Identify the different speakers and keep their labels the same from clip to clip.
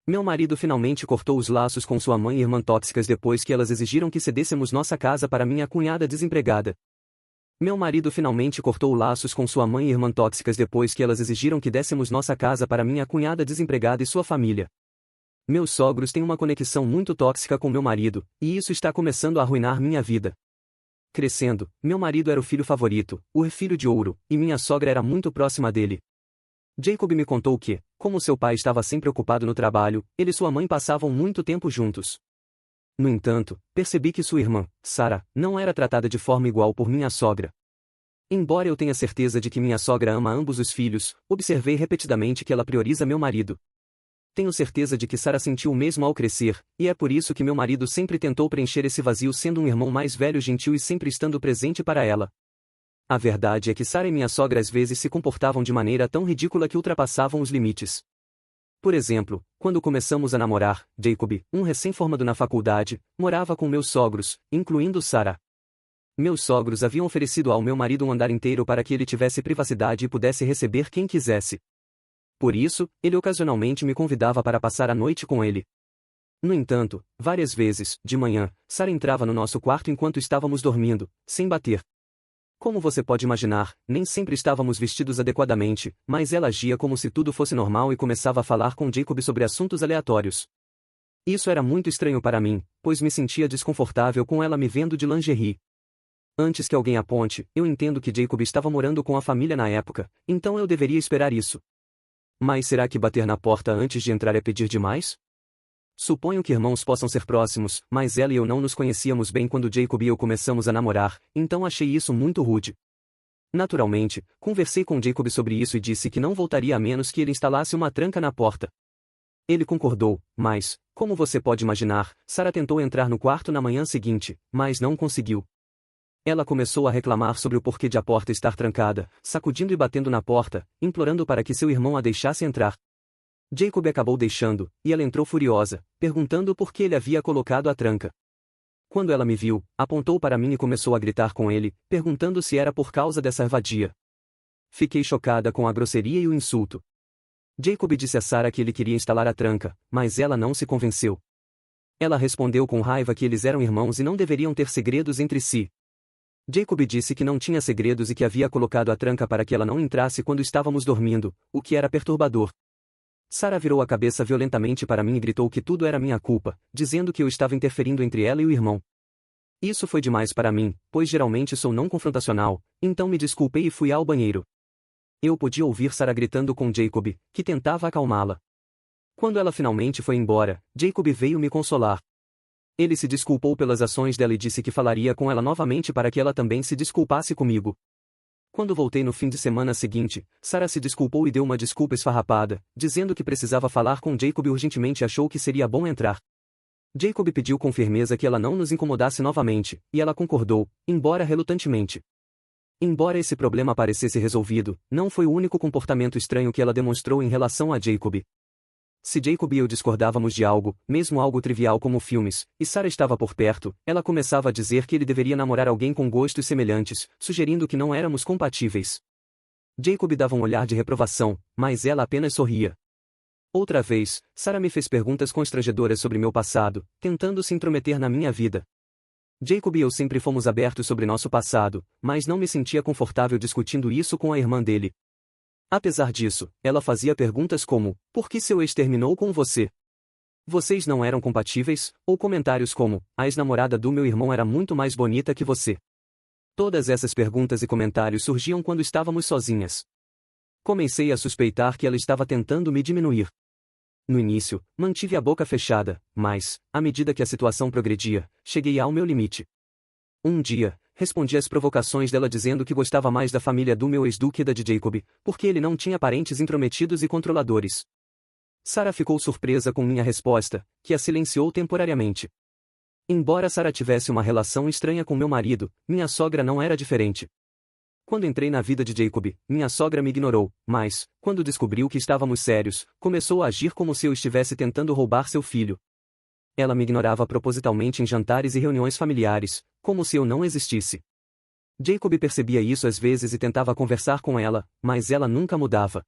Speaker 1: Meu marido finalmente cortou os laços com sua mãe e irmã tóxicas depois que elas exigiram que cedêssemos nossa casa para minha cunhada desempregada. Meu marido finalmente cortou laços com sua mãe e irmã tóxicas depois que elas exigiram que dessemos nossa casa para minha cunhada desempregada e sua família. Meus sogros têm uma conexão muito tóxica com meu marido, e isso está começando a arruinar minha vida. Crescendo, meu marido era o filho favorito, o filho de ouro, e minha sogra era muito próxima dele. Jacob me contou que, como seu pai estava sempre ocupado no trabalho, ele e sua mãe passavam muito tempo juntos. No entanto, percebi que sua irmã, Sarah, não era tratada de forma igual por minha sogra. Embora eu tenha certeza de que minha sogra ama ambos os filhos, observei repetidamente que ela prioriza meu marido. Tenho certeza de que Sarah sentiu o mesmo ao crescer, e é por isso que meu marido sempre tentou preencher esse vazio sendo um irmão mais velho gentil e sempre estando presente para ela. A verdade é que Sarah e minha sogra às vezes se comportavam de maneira tão ridícula que ultrapassavam os limites. Por exemplo, quando começamos a namorar, Jacob, um recém-formado na faculdade, morava com meus sogros, incluindo Sarah. Meus sogros haviam oferecido ao meu marido um andar inteiro para que ele tivesse privacidade e pudesse receber quem quisesse. Por isso, ele ocasionalmente me convidava para passar a noite com ele. No entanto, várias vezes, de manhã, Sarah entrava no nosso quarto enquanto estávamos dormindo, sem bater. Como você pode imaginar, nem sempre estávamos vestidos adequadamente, mas ela agia como se tudo fosse normal e começava a falar com Jacob sobre assuntos aleatórios. Isso era muito estranho para mim, pois me sentia desconfortável com ela me vendo de lingerie. Antes que alguém aponte, eu entendo que Jacob estava morando com a família na época, então eu deveria esperar isso. Mas será que bater na porta antes de entrar é pedir demais? Suponho que irmãos possam ser próximos, mas ela e eu não nos conhecíamos bem quando Jacob e eu começamos a namorar, então achei isso muito rude. Naturalmente, conversei com Jacob sobre isso e disse que não voltaria a menos que ele instalasse uma tranca na porta. Ele concordou, mas, como você pode imaginar, Sarah tentou entrar no quarto na manhã seguinte, mas não conseguiu. Ela começou a reclamar sobre o porquê de a porta estar trancada, sacudindo e batendo na porta, implorando para que seu irmão a deixasse entrar. Jacob acabou deixando, e ela entrou furiosa, perguntando por que ele havia colocado a tranca. Quando ela me viu, apontou para mim e começou a gritar com ele, perguntando se era por causa dessa vadia. Fiquei chocada com a grosseria e o insulto. Jacob disse a Sarah que ele queria instalar a tranca, mas ela não se convenceu. Ela respondeu com raiva que eles eram irmãos e não deveriam ter segredos entre si. Jacob disse que não tinha segredos e que havia colocado a tranca para que ela não entrasse quando estávamos dormindo, o que era perturbador. Sarah virou a cabeça violentamente para mim e gritou que tudo era minha culpa, dizendo que eu estava interferindo entre ela e o irmão. Isso foi demais para mim, pois geralmente sou não confrontacional, então me desculpei e fui ao banheiro. Eu podia ouvir Sarah gritando com Jacob, que tentava acalmá-la. Quando ela finalmente foi embora, Jacob veio me consolar. Ele se desculpou pelas ações dela e disse que falaria com ela novamente para que ela também se desculpasse comigo. Quando voltei no fim de semana seguinte, Sarah se desculpou e deu uma desculpa esfarrapada, dizendo que precisava falar com Jacob urgentemente e achou que seria bom entrar. Jacob pediu com firmeza que ela não nos incomodasse novamente, e ela concordou, embora relutantemente. Embora esse problema parecesse resolvido, não foi o único comportamento estranho que ela demonstrou em relação a Jacob. Se Jacob e eu discordávamos de algo, mesmo algo trivial como filmes, e Sarah estava por perto, ela começava a dizer que ele deveria namorar alguém com gostos semelhantes, sugerindo que não éramos compatíveis. Jacob dava um olhar de reprovação, mas ela apenas sorria. Outra vez, Sarah me fez perguntas constrangedoras sobre meu passado, tentando se intrometer na minha vida. Jacob e eu sempre fomos abertos sobre nosso passado, mas não me sentia confortável discutindo isso com a irmã dele. Apesar disso, ela fazia perguntas como, por que seu ex terminou com você? Vocês não eram compatíveis? Ou comentários como, a ex-namorada do meu irmão era muito mais bonita que você. Todas essas perguntas e comentários surgiam quando estávamos sozinhas. Comecei a suspeitar que ela estava tentando me diminuir. No início, mantive a boca fechada, mas, à medida que a situação progredia, cheguei ao meu limite. Um dia, respondi às provocações dela dizendo que gostava mais da família do meu ex do que da de Jacob, porque ele não tinha parentes intrometidos e controladores. Sarah ficou surpresa com minha resposta, que a silenciou temporariamente. Embora Sarah tivesse uma relação estranha com meu marido, minha sogra não era diferente. Quando entrei na vida de Jacob, minha sogra me ignorou, mas, quando descobriu que estávamos sérios, começou a agir como se eu estivesse tentando roubar seu filho. Ela me ignorava propositalmente em jantares e reuniões familiares, como se eu não existisse. Jacob percebia isso às vezes e tentava conversar com ela, mas ela nunca mudava.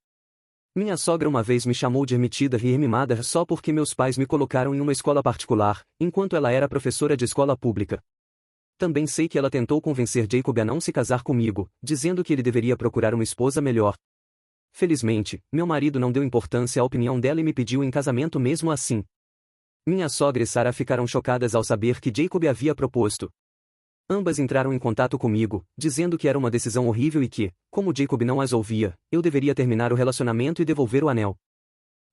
Speaker 1: Minha sogra uma vez me chamou de ermitida e mimada só porque meus pais me colocaram em uma escola particular, enquanto ela era professora de escola pública. Também sei que ela tentou convencer Jacob a não se casar comigo, dizendo que ele deveria procurar uma esposa melhor. Felizmente, meu marido não deu importância à opinião dela e me pediu em casamento mesmo assim. Minha sogra e Sarah ficaram chocadas ao saber que Jacob havia proposto. Ambas entraram em contato comigo, dizendo que era uma decisão horrível e que, como Jacob não as ouvia, eu deveria terminar o relacionamento e devolver o anel.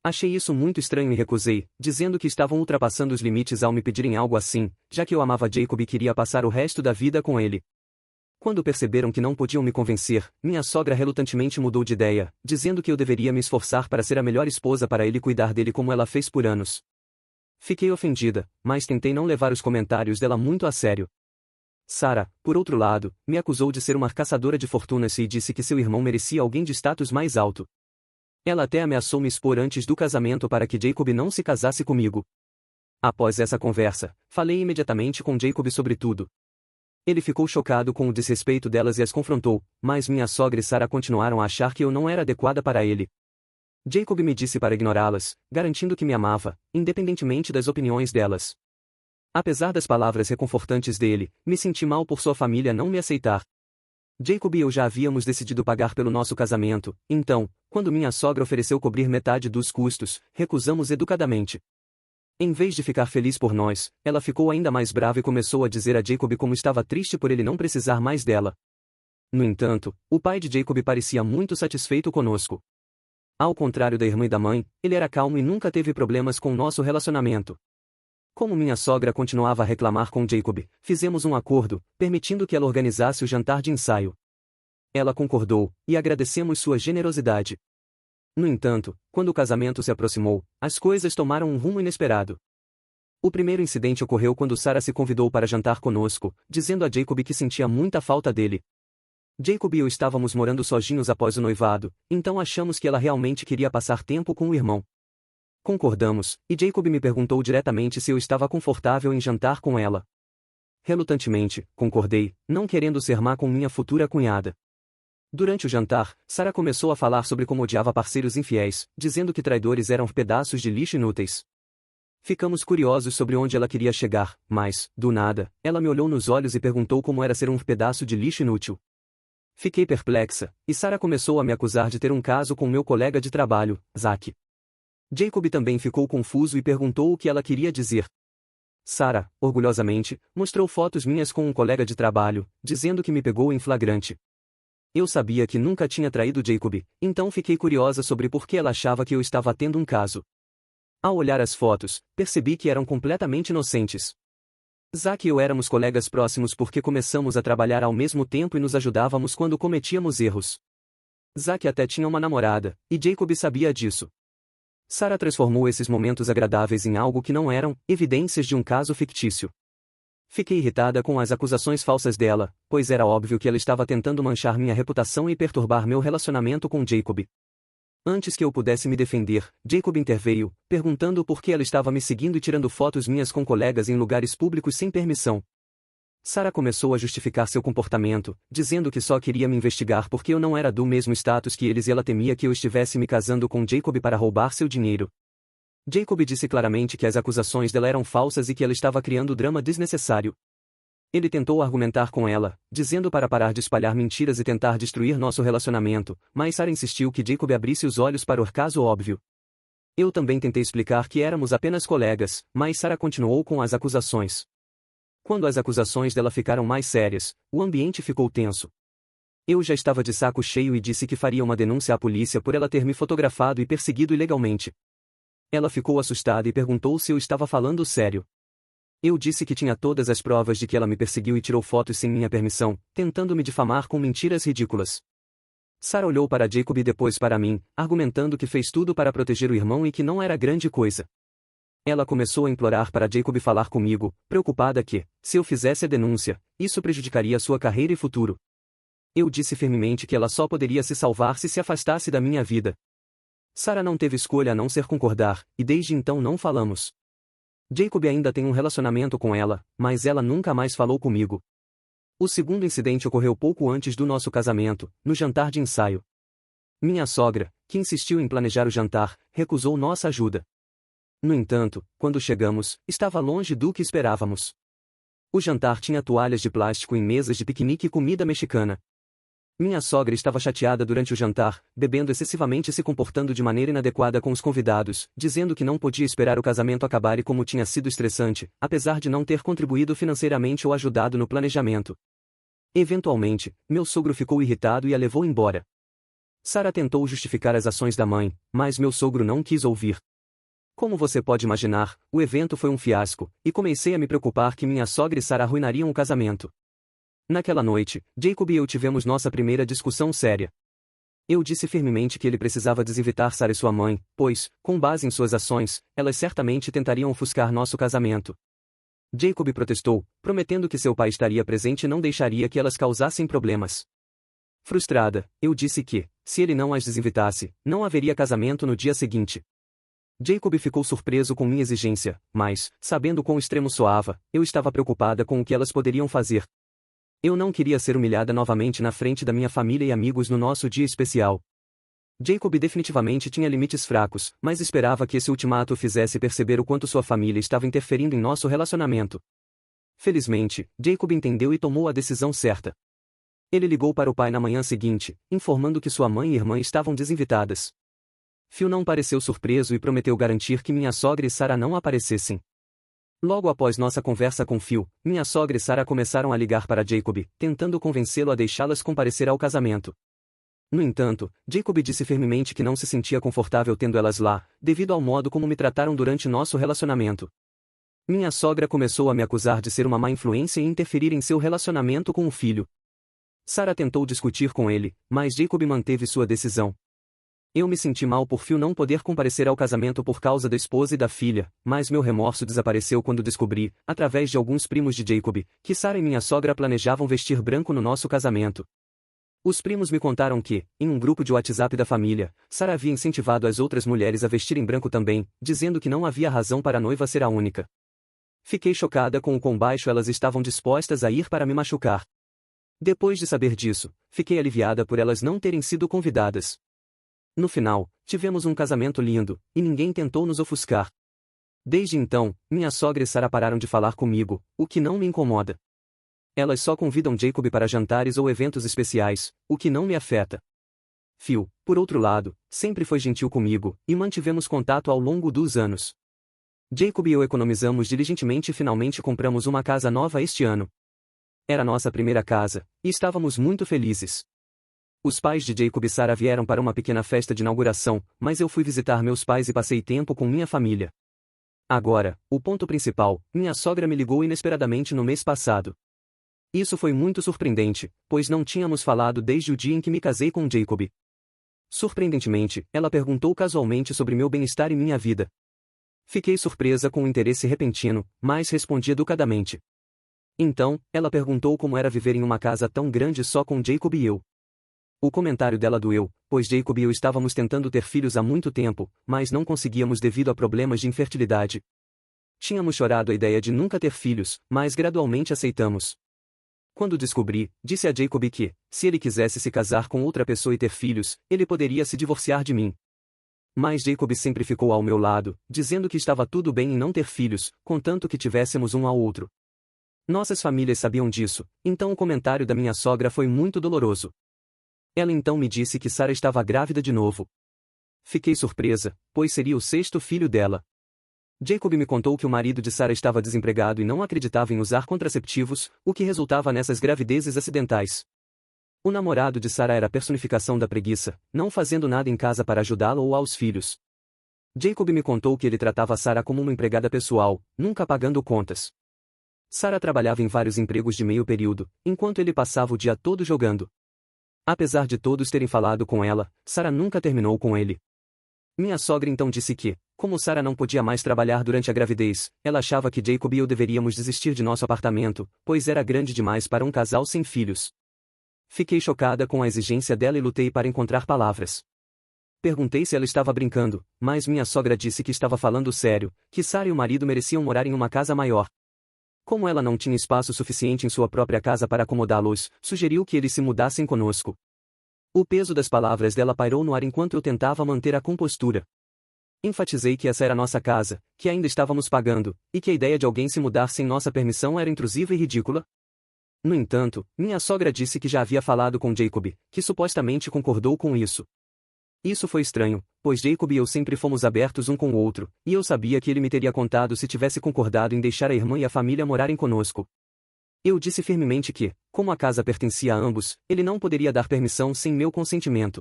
Speaker 1: Achei isso muito estranho e recusei, dizendo que estavam ultrapassando os limites ao me pedirem algo assim, já que eu amava Jacob e queria passar o resto da vida com ele. Quando perceberam que não podiam me convencer, minha sogra relutantemente mudou de ideia, dizendo que eu deveria me esforçar para ser a melhor esposa para ele e cuidar dele como ela fez por anos. Fiquei ofendida, mas tentei não levar os comentários dela muito a sério. Sarah, por outro lado, me acusou de ser uma caçadora de fortunas e disse que seu irmão merecia alguém de status mais alto. Ela até ameaçou me expor antes do casamento para que Jacob não se casasse comigo. Após essa conversa, falei imediatamente com Jacob sobre tudo. Ele ficou chocado com o desrespeito delas e as confrontou, mas minha sogra e Sarah continuaram a achar que eu não era adequada para ele. Jacob me disse para ignorá-las, garantindo que me amava, independentemente das opiniões delas. Apesar das palavras reconfortantes dele, me senti mal por sua família não me aceitar. Jacob e eu já havíamos decidido pagar pelo nosso casamento, então, quando minha sogra ofereceu cobrir metade dos custos, recusamos educadamente. Em vez de ficar feliz por nós, ela ficou ainda mais brava e começou a dizer a Jacob como estava triste por ele não precisar mais dela. No entanto, o pai de Jacob parecia muito satisfeito conosco. Ao contrário da irmã e da mãe, ele era calmo e nunca teve problemas com nosso relacionamento. Como minha sogra continuava a reclamar com Jacob, fizemos um acordo, permitindo que ela organizasse o jantar de ensaio. Ela concordou, e agradecemos sua generosidade. No entanto, quando o casamento se aproximou, as coisas tomaram um rumo inesperado. O primeiro incidente ocorreu quando Sarah se convidou para jantar conosco, dizendo a Jacob que sentia muita falta dele. Jacob e eu estávamos morando sozinhos após o noivado, então achamos que ela realmente queria passar tempo com o irmão. Concordamos, e Jacob me perguntou diretamente se eu estava confortável em jantar com ela. Relutantemente, concordei, não querendo ser má com minha futura cunhada. Durante o jantar, Sarah começou a falar sobre como odiava parceiros infiéis, dizendo que traidores eram pedaços de lixo inúteis. Ficamos curiosos sobre onde ela queria chegar, mas, do nada, ela me olhou nos olhos e perguntou como era ser um pedaço de lixo inútil. Fiquei perplexa, e Sarah começou a me acusar de ter um caso com meu colega de trabalho, Zach. Jacob também ficou confuso e perguntou o que ela queria dizer. Sarah, orgulhosamente, mostrou fotos minhas com um colega de trabalho, dizendo que me pegou em flagrante. Eu sabia que nunca tinha traído Jacob, então fiquei curiosa sobre por que ela achava que eu estava tendo um caso. Ao olhar as fotos, percebi que eram completamente inocentes. Zach e eu éramos colegas próximos porque começamos a trabalhar ao mesmo tempo e nos ajudávamos quando cometíamos erros. Zach até tinha uma namorada, e Jacob sabia disso. Sarah transformou esses momentos agradáveis em algo que não eram, evidências de um caso fictício. Fiquei irritada com as acusações falsas dela, pois era óbvio que ela estava tentando manchar minha reputação e perturbar meu relacionamento com Jacob. Antes que eu pudesse me defender, Jacob interveio, perguntando por que ela estava me seguindo e tirando fotos minhas com colegas em lugares públicos sem permissão. Sarah começou a justificar seu comportamento, dizendo que só queria me investigar porque eu não era do mesmo status que eles e ela temia que eu estivesse me casando com Jacob para roubar seu dinheiro. Jacob disse claramente que as acusações dela eram falsas e que ela estava criando drama desnecessário. Ele tentou argumentar com ela, dizendo para parar de espalhar mentiras e tentar destruir nosso relacionamento, mas Sarah insistiu que Jacob abrisse os olhos para o caso óbvio. Eu também tentei explicar que éramos apenas colegas, mas Sarah continuou com as acusações. Quando as acusações dela ficaram mais sérias, o ambiente ficou tenso. Eu já estava de saco cheio e disse que faria uma denúncia à polícia por ela ter me fotografado e perseguido ilegalmente. Ela ficou assustada e perguntou se eu estava falando sério. Eu disse que tinha todas as provas de que ela me perseguiu e tirou fotos sem minha permissão, tentando me difamar com mentiras ridículas. Sarah olhou para Jacob e depois para mim, argumentando que fez tudo para proteger o irmão e que não era grande coisa. Ela começou a implorar para Jacob falar comigo, preocupada que, se eu fizesse a denúncia, isso prejudicaria sua carreira e futuro. Eu disse firmemente que ela só poderia se salvar se afastasse da minha vida. Sarah não teve escolha a não ser concordar, e desde então não falamos. Jacob ainda tem um relacionamento com ela, mas ela nunca mais falou comigo. O segundo incidente ocorreu pouco antes do nosso casamento, no jantar de ensaio. Minha sogra, que insistiu em planejar o jantar, recusou nossa ajuda. No entanto, quando chegamos, estava longe do que esperávamos. O jantar tinha toalhas de plástico em mesas de piquenique e comida mexicana. Minha sogra estava chateada durante o jantar, bebendo excessivamente e se comportando de maneira inadequada com os convidados, dizendo que não podia esperar o casamento acabar e como tinha sido estressante, apesar de não ter contribuído financeiramente ou ajudado no planejamento. Eventualmente, meu sogro ficou irritado e a levou embora. Sarah tentou justificar as ações da mãe, mas meu sogro não quis ouvir. Como você pode imaginar, o evento foi um fiasco, e comecei a me preocupar que minha sogra e Sarah arruinariam o casamento. Naquela noite, Jacob e eu tivemos nossa primeira discussão séria. Eu disse firmemente que ele precisava desinvitar Sarah e sua mãe, pois, com base em suas ações, elas certamente tentariam ofuscar nosso casamento. Jacob protestou, prometendo que seu pai estaria presente e não deixaria que elas causassem problemas. Frustrada, eu disse que, se ele não as desinvitasse, não haveria casamento no dia seguinte. Jacob ficou surpreso com minha exigência, mas, sabendo quão extremo soava, eu estava preocupada com o que elas poderiam fazer. Eu não queria ser humilhada novamente na frente da minha família e amigos no nosso dia especial. Jacob definitivamente tinha limites fracos, mas esperava que esse ultimato o fizesse perceber o quanto sua família estava interferindo em nosso relacionamento. Felizmente, Jacob entendeu e tomou a decisão certa. Ele ligou para o pai na manhã seguinte, informando que sua mãe e irmã estavam desinvitadas. Phil não pareceu surpreso e prometeu garantir que minha sogra e Sarah não aparecessem. Logo após nossa conversa com Phil, minha sogra e Sarah começaram a ligar para Jacob, tentando convencê-lo a deixá-las comparecer ao casamento. No entanto, Jacob disse firmemente que não se sentia confortável tendo elas lá, devido ao modo como me trataram durante nosso relacionamento. Minha sogra começou a me acusar de ser uma má influência e interferir em seu relacionamento com o filho. Sarah tentou discutir com ele, mas Jacob manteve sua decisão. Eu me senti mal por Phil não poder comparecer ao casamento por causa da esposa e da filha, mas meu remorso desapareceu quando descobri, através de alguns primos de Jacob, que Sarah e minha sogra planejavam vestir branco no nosso casamento. Os primos me contaram que, em um grupo de WhatsApp da família, Sarah havia incentivado as outras mulheres a vestirem branco também, dizendo que não havia razão para a noiva ser a única. Fiquei chocada com o quão baixo elas estavam dispostas a ir para me machucar. Depois de saber disso, fiquei aliviada por elas não terem sido convidadas. No final, tivemos um casamento lindo, e ninguém tentou nos ofuscar. Desde então, minha sogra e Sarah pararam de falar comigo, o que não me incomoda. Elas só convidam Jacob para jantares ou eventos especiais, o que não me afeta. Phil, por outro lado, sempre foi gentil comigo, e mantivemos contato ao longo dos anos. Jacob e eu economizamos diligentemente e finalmente compramos uma casa nova este ano. Era nossa primeira casa, e estávamos muito felizes. Os pais de Jacob e Sarah vieram para uma pequena festa de inauguração, mas eu fui visitar meus pais e passei tempo com minha família. Agora, o ponto principal, minha sogra me ligou inesperadamente no mês passado. Isso foi muito surpreendente, pois não tínhamos falado desde o dia em que me casei com Jacob. Surpreendentemente, ela perguntou casualmente sobre meu bem-estar e minha vida. Fiquei surpresa com o interesse repentino, mas respondi educadamente. Então, ela perguntou como era viver em uma casa tão grande só com Jacob e eu. O comentário dela doeu, pois Jacob e eu estávamos tentando ter filhos há muito tempo, mas não conseguíamos devido a problemas de infertilidade. Tínhamos chorado a ideia de nunca ter filhos, mas gradualmente aceitamos. Quando descobri, disse a Jacob que, se ele quisesse se casar com outra pessoa e ter filhos, ele poderia se divorciar de mim. Mas Jacob sempre ficou ao meu lado, dizendo que estava tudo bem em não ter filhos, contanto que tivéssemos um ao outro. Nossas famílias sabiam disso, então o comentário da minha sogra foi muito doloroso. Ela então me disse que Sarah estava grávida de novo. Fiquei surpresa, pois seria o 6º filho dela. Jacob me contou que o marido de Sarah estava desempregado e não acreditava em usar contraceptivos, o que resultava nessas gravidezes acidentais. O namorado de Sarah era a personificação da preguiça, não fazendo nada em casa para ajudá-la ou aos filhos. Jacob me contou que ele tratava Sarah como uma empregada pessoal, nunca pagando contas. Sarah trabalhava em vários empregos de meio período, enquanto ele passava o dia todo jogando. Apesar de todos terem falado com ela, Sarah nunca terminou com ele. Minha sogra então disse que, como Sarah não podia mais trabalhar durante a gravidez, ela achava que Jacob e eu deveríamos desistir de nosso apartamento, pois era grande demais para um casal sem filhos. Fiquei chocada com a exigência dela e lutei para encontrar palavras. Perguntei se ela estava brincando, mas minha sogra disse que estava falando sério, que Sarah e o marido mereciam morar em uma casa maior. Como ela não tinha espaço suficiente em sua própria casa para acomodá-los, sugeriu que eles se mudassem conosco. O peso das palavras dela pairou no ar enquanto eu tentava manter a compostura. Enfatizei que essa era nossa casa, que ainda estávamos pagando, e que a ideia de alguém se mudar sem nossa permissão era intrusiva e ridícula. No entanto, minha sogra disse que já havia falado com Jacob, que supostamente concordou com isso. Isso foi estranho, pois Jacob e eu sempre fomos abertos um com o outro, e eu sabia que ele me teria contado se tivesse concordado em deixar a irmã e a família morarem conosco. Eu disse firmemente que, como a casa pertencia a ambos, ele não poderia dar permissão sem meu consentimento.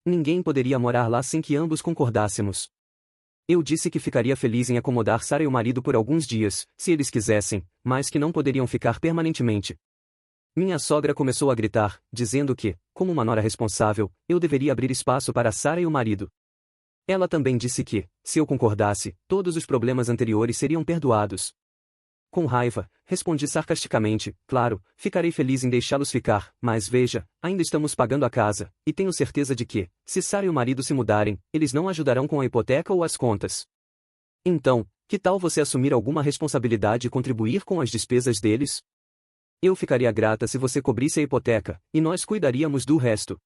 Speaker 1: Ninguém poderia morar lá sem que ambos concordássemos. Eu disse que ficaria feliz em acomodar Sarah e o marido por alguns dias, se eles quisessem, mas que não poderiam ficar permanentemente. Minha sogra começou a gritar, dizendo que, como uma nora responsável, eu deveria abrir espaço para Sarah e o marido. Ela também disse que, se eu concordasse, todos os problemas anteriores seriam perdoados. Com raiva, respondi sarcasticamente, claro, ficarei feliz em deixá-los ficar, mas veja, ainda estamos pagando a casa, e tenho certeza de que, se Sarah e o marido se mudarem, eles não ajudarão com a hipoteca ou as contas. Então, que tal você assumir alguma responsabilidade e contribuir com as despesas deles? Eu ficaria grata se você cobrisse a hipoteca, e nós cuidaríamos do resto.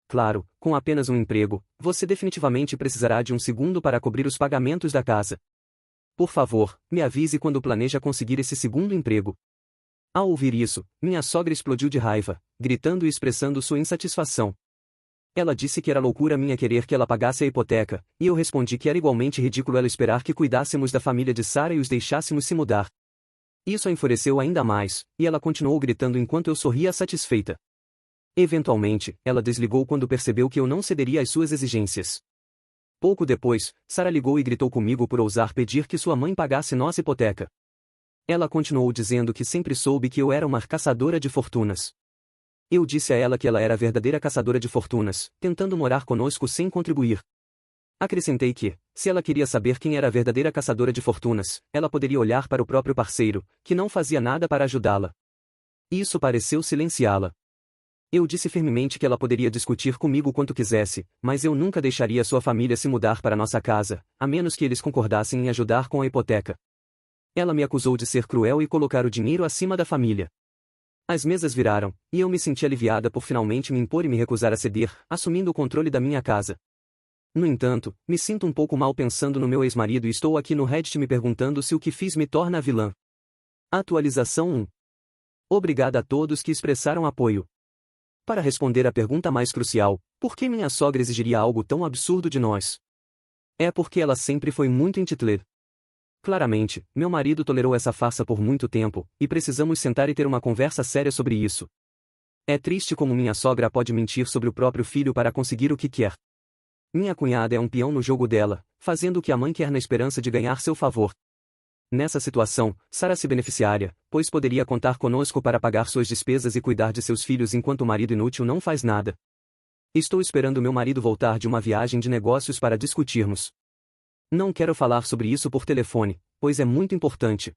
Speaker 1: Claro, com apenas um emprego, você definitivamente precisará de um segundo para cobrir os pagamentos da casa. Por favor, me avise quando planeja conseguir esse segundo emprego. Ao ouvir isso, minha sogra explodiu de raiva, gritando e expressando sua insatisfação. Ela disse que era loucura minha querer que ela pagasse a hipoteca, e eu respondi que era igualmente ridículo ela esperar que cuidássemos da família de Sarah e os deixássemos se mudar. Isso a enfureceu ainda mais, e ela continuou gritando enquanto eu sorria satisfeita. Eventualmente, ela desligou quando percebeu que eu não cederia às suas exigências. Pouco depois, Sarah ligou e gritou comigo por ousar pedir que sua mãe pagasse nossa hipoteca. Ela continuou dizendo que sempre soube que eu era uma caçadora de fortunas. Eu disse a ela que ela era a verdadeira caçadora de fortunas, tentando morar conosco sem contribuir. Acrescentei que, se ela queria saber quem era a verdadeira caçadora de fortunas, ela poderia olhar para o próprio parceiro, que não fazia nada para ajudá-la. Isso pareceu silenciá-la. Eu disse firmemente que ela poderia discutir comigo quanto quisesse, mas eu nunca deixaria sua família se mudar para nossa casa, a menos que eles concordassem em ajudar com a hipoteca. Ela me acusou de ser cruel e colocar o dinheiro acima da família. As mesas viraram, e eu me senti aliviada por finalmente me impor e me recusar a ceder, assumindo o controle da minha casa. No entanto, me sinto um pouco mal pensando no meu ex-marido e estou aqui no Reddit me perguntando se o que fiz me torna a vilã. Atualização 1. Obrigada a todos que expressaram apoio. Para responder à pergunta mais crucial, por que minha sogra exigiria algo tão absurdo de nós? É porque ela sempre foi muito intitler. Claramente, meu marido tolerou essa farsa por muito tempo, e precisamos sentar e ter uma conversa séria sobre isso. É triste como minha sogra pode mentir sobre o próprio filho para conseguir o que quer. Minha cunhada é um peão no jogo dela, fazendo o que a mãe quer na esperança de ganhar seu favor. Nessa situação, Sarah se beneficiaria, pois poderia contar conosco para pagar suas despesas e cuidar de seus filhos enquanto o marido inútil não faz nada. Estou esperando meu marido voltar de uma viagem de negócios para discutirmos. Não quero falar sobre isso por telefone, pois é muito importante.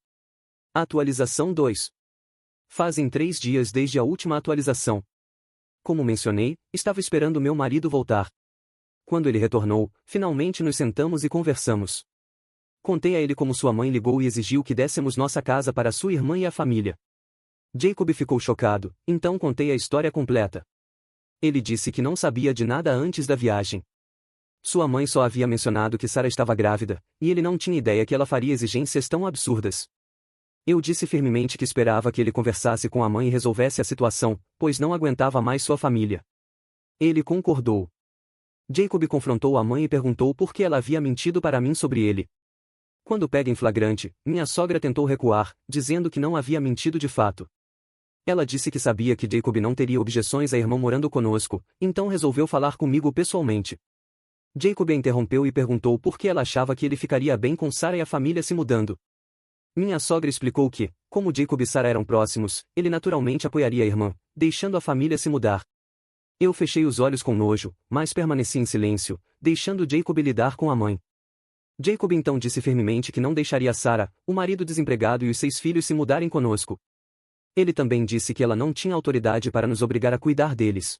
Speaker 1: Atualização 2. Fazem 3 dias desde a última atualização. Como mencionei, estava esperando meu marido voltar. Quando ele retornou, finalmente nos sentamos e conversamos. Contei a ele como sua mãe ligou e exigiu que dessemos nossa casa para sua irmã e a família. Jacob ficou chocado, então contei a história completa. Ele disse que não sabia de nada antes da viagem. Sua mãe só havia mencionado que Sarah estava grávida, e ele não tinha ideia que ela faria exigências tão absurdas. Eu disse firmemente que esperava que ele conversasse com a mãe e resolvesse a situação, pois não aguentava mais sua família. Ele concordou. Jacob confrontou a mãe e perguntou por que ela havia mentido para mim sobre ele. Quando pega em flagrante, minha sogra tentou recuar, dizendo que não havia mentido de fato. Ela disse que sabia que Jacob não teria objeções à irmã morando conosco, então resolveu falar comigo pessoalmente. Jacob a interrompeu e perguntou por que ela achava que ele ficaria bem com Sarah e a família se mudando. Minha sogra explicou que, como Jacob e Sarah eram próximos, ele naturalmente apoiaria a irmã, deixando a família se mudar. Eu fechei os olhos com nojo, mas permaneci em silêncio, deixando Jacob lidar com a mãe. Jacob então disse firmemente que não deixaria Sarah, o marido desempregado e os 6 filhos se mudarem conosco. Ele também disse que ela não tinha autoridade para nos obrigar a cuidar deles.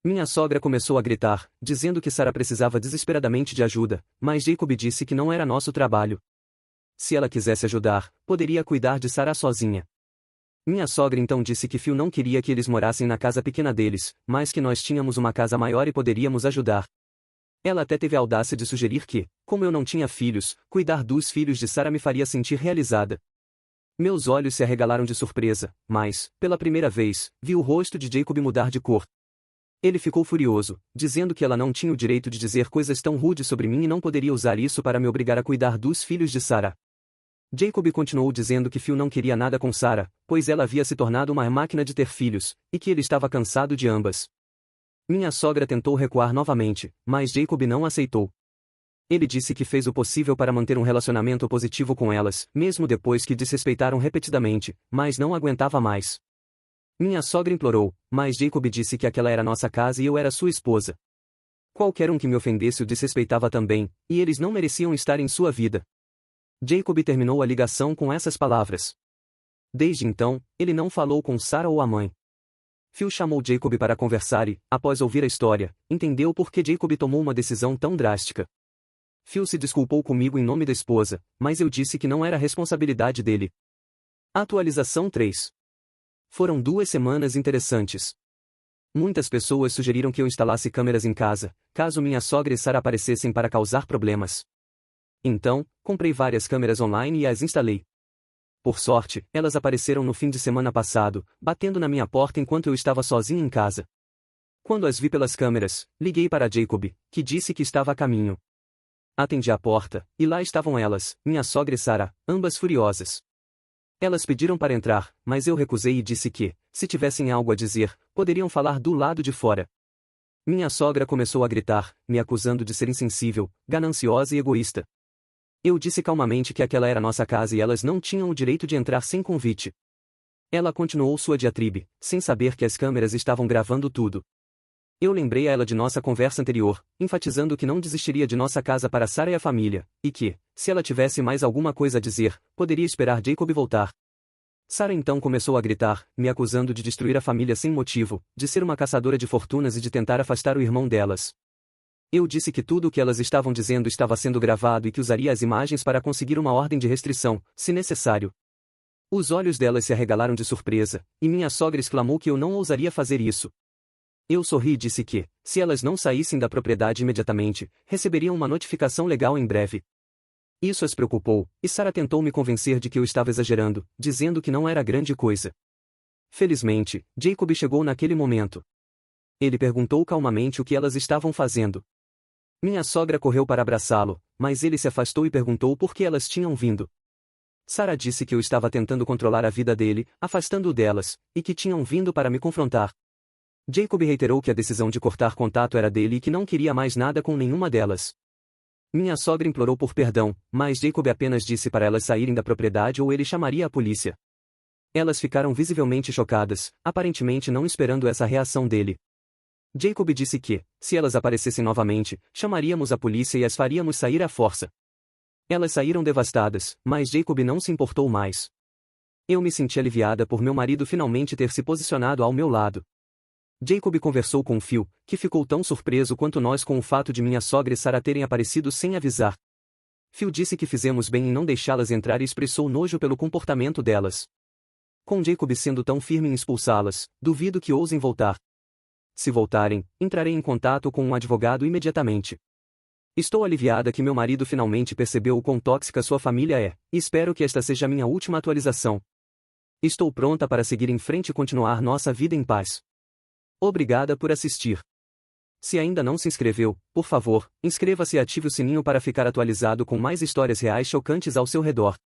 Speaker 1: Minha sogra começou a gritar, dizendo que Sarah precisava desesperadamente de ajuda, mas Jacob disse que não era nosso trabalho. Se ela quisesse ajudar, poderia cuidar de Sarah sozinha. Minha sogra então disse que Phil não queria que eles morassem na casa pequena deles, mas que nós tínhamos uma casa maior e poderíamos ajudar. Ela até teve a audácia de sugerir que, como eu não tinha filhos, cuidar dos filhos de Sarah me faria sentir realizada. Meus olhos se arregalaram de surpresa, mas, pela primeira vez, vi o rosto de Jacob mudar de cor. Ele ficou furioso, dizendo que ela não tinha o direito de dizer coisas tão rudes sobre mim e não poderia usar isso para me obrigar a cuidar dos filhos de Sarah. Jacob continuou dizendo que Phil não queria nada com Sarah, pois ela havia se tornado uma máquina de ter filhos, e que ele estava cansado de ambas. Minha sogra tentou recuar novamente, mas Jacob não aceitou. Ele disse que fez o possível para manter um relacionamento positivo com elas, mesmo depois que desrespeitaram repetidamente, mas não aguentava mais. Minha sogra implorou, mas Jacob disse que aquela era nossa casa e eu era sua esposa. Qualquer um que me ofendesse o desrespeitava também, e eles não mereciam estar em sua vida. Jacob terminou a ligação com essas palavras. Desde então, ele não falou com Sarah ou a mãe. Phil chamou Jacob para conversar e, após ouvir a história, entendeu por que Jacob tomou uma decisão tão drástica. Phil se desculpou comigo em nome da esposa, mas eu disse que não era responsabilidade dele. Atualização 3. Foram 2 semanas interessantes. Muitas pessoas sugeriram que eu instalasse câmeras em casa, caso minha sogra e Sarah aparecessem para causar problemas. Então, comprei várias câmeras online e as instalei. Por sorte, elas apareceram no fim de semana passado, batendo na minha porta enquanto eu estava sozinho em casa. Quando as vi pelas câmeras, liguei para Jacob, que disse que estava a caminho. Atendi a porta, e lá estavam elas, minha sogra e Sarah, ambas furiosas. Elas pediram para entrar, mas eu recusei e disse que, se tivessem algo a dizer, poderiam falar do lado de fora. Minha sogra começou a gritar, me acusando de ser insensível, gananciosa e egoísta. Eu disse calmamente que aquela era nossa casa e elas não tinham o direito de entrar sem convite. Ela continuou sua diatribe, sem saber que as câmeras estavam gravando tudo. Eu lembrei a ela de nossa conversa anterior, enfatizando que não desistiria de nossa casa para Sarah e a família, e que, se ela tivesse mais alguma coisa a dizer, poderia esperar Jacob voltar. Sarah então começou a gritar, me acusando de destruir a família sem motivo, de ser uma caçadora de fortunas e de tentar afastar o irmão delas. Eu disse que tudo o que elas estavam dizendo estava sendo gravado e que usaria as imagens para conseguir uma ordem de restrição, se necessário. Os olhos delas se arregalaram de surpresa, e minha sogra exclamou que eu não ousaria fazer isso. Eu sorri e disse que, se elas não saíssem da propriedade imediatamente, receberiam uma notificação legal em breve. Isso as preocupou, e Sarah tentou me convencer de que eu estava exagerando, dizendo que não era grande coisa. Felizmente, Jacob chegou naquele momento. Ele perguntou calmamente o que elas estavam fazendo. Minha sogra correu para abraçá-lo, mas ele se afastou e perguntou por que elas tinham vindo. Sarah disse que eu estava tentando controlar a vida dele, afastando-o delas, e que tinham vindo para me confrontar. Jacob reiterou que a decisão de cortar contato era dele e que não queria mais nada com nenhuma delas. Minha sogra implorou por perdão, mas Jacob apenas disse para elas saírem da propriedade ou ele chamaria a polícia. Elas ficaram visivelmente chocadas, aparentemente não esperando essa reação dele. Jacob disse que, se elas aparecessem novamente, chamaríamos a polícia e as faríamos sair à força. Elas saíram devastadas, mas Jacob não se importou mais. Eu me senti aliviada por meu marido finalmente ter se posicionado ao meu lado. Jacob conversou com Phil, que ficou tão surpreso quanto nós com o fato de minha sogra e Sarah terem aparecido sem avisar. Phil disse que fizemos bem em não deixá-las entrar e expressou nojo pelo comportamento delas. Com Jacob sendo tão firme em expulsá-las, duvido que ousem voltar. Se voltarem, entrarei em contato com um advogado imediatamente. Estou aliviada que meu marido finalmente percebeu o quão tóxica sua família é, e espero que esta seja minha última atualização. Estou pronta para seguir em frente e continuar nossa vida em paz. Obrigada por assistir. Se ainda não se inscreveu, por favor, inscreva-se e ative o sininho para ficar atualizado com mais histórias reais chocantes ao seu redor.